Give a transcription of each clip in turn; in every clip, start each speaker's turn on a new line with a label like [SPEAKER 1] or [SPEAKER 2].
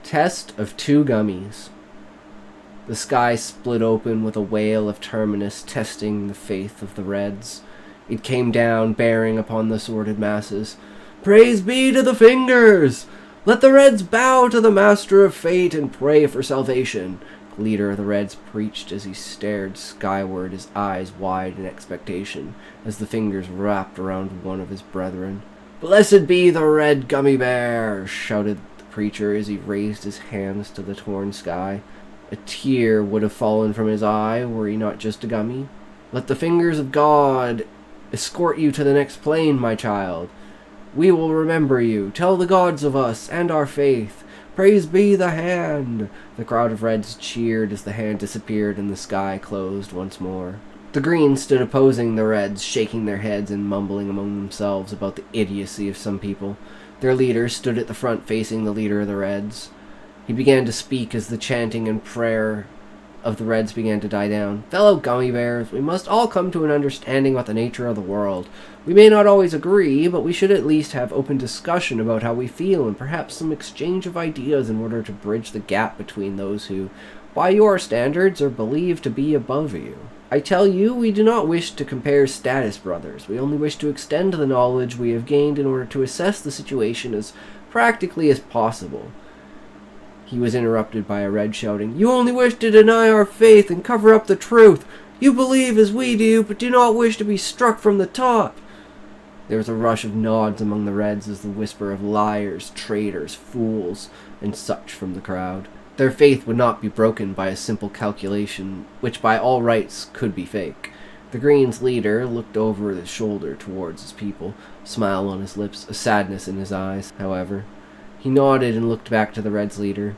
[SPEAKER 1] Test of Two Gummies. The sky split open with a wail of Terminus testing the faith of the Reds. It came down, bearing upon the sordid masses. Praise be to the fingers! Let the Reds bow to the master of fate and pray for salvation. The leader of the Reds preached as he stared skyward, his eyes wide in expectation, as the fingers wrapped around one of his brethren. Blessed be the red gummy bear! Shouted the preacher as he raised his hands to the torn sky. A tear would have fallen from his eye were he not just a gummy. Let the fingers of God escort you to the next plane, my child. We will remember you. Tell the gods of us and our faith. Praise be the hand. The crowd of Reds cheered as the hand disappeared and the sky closed once more. The Greens stood opposing the Reds, shaking their heads and mumbling among themselves about the idiocy of some people. Their leader stood at the front facing the leader of the Reds. He began to speak as the chanting and prayer of the Reds began to die down. Fellow gummy bears, we must all come to an understanding about the nature of the world. We may not always agree, but we should at least have open discussion about how we feel and perhaps some exchange of ideas in order to bridge the gap between those who, by your standards, are believed to be above you. I tell you, we do not wish to compare status, brothers. We only wish to extend the knowledge we have gained in order to assess the situation as practically as possible. He was interrupted by a Red shouting, You only wish to deny our faith and cover up the truth. You believe as we do, but do not wish to be struck from the top. There was a rush of nods among the Reds as the whisper of liars, traitors, fools, and such from the crowd. Their faith would not be broken by a simple calculation, which by all rights could be fake. The Greens' leader looked over his shoulder towards his people, a smile on his lips, a sadness in his eyes, however. He nodded and looked back to the Reds' leader.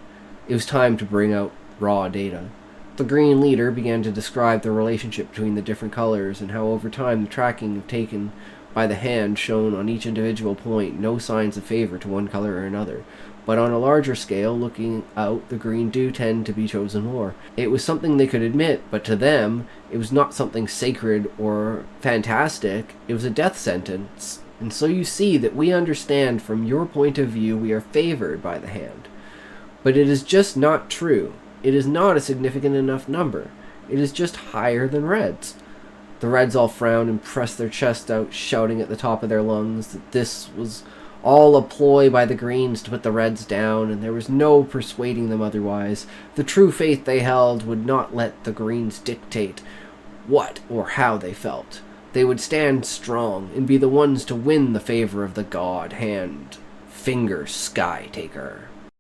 [SPEAKER 1] It was time to bring out raw data. The Green leader began to describe the relationship between the different colors and how over time the tracking taken by the hand shown on each individual point no signs of favor to one color or another. But on a larger scale, looking out, the Green do tend to be chosen more. It was something they could admit, but to them, it was not something sacred or fantastic. It was a death sentence. And so you see that we understand from your point of view we are favored by the hand. But it is just not true. It is not a significant enough number. It is just higher than Reds. The Reds all frowned and pressed their chests out, shouting at the top of their lungs that this was all a ploy by the Greens to put the Reds down, and there was no persuading them otherwise. The true faith they held would not let the Greens dictate what or how they felt. They would stand strong and be the ones to win the favor of the God Hand Finger Sky Taker.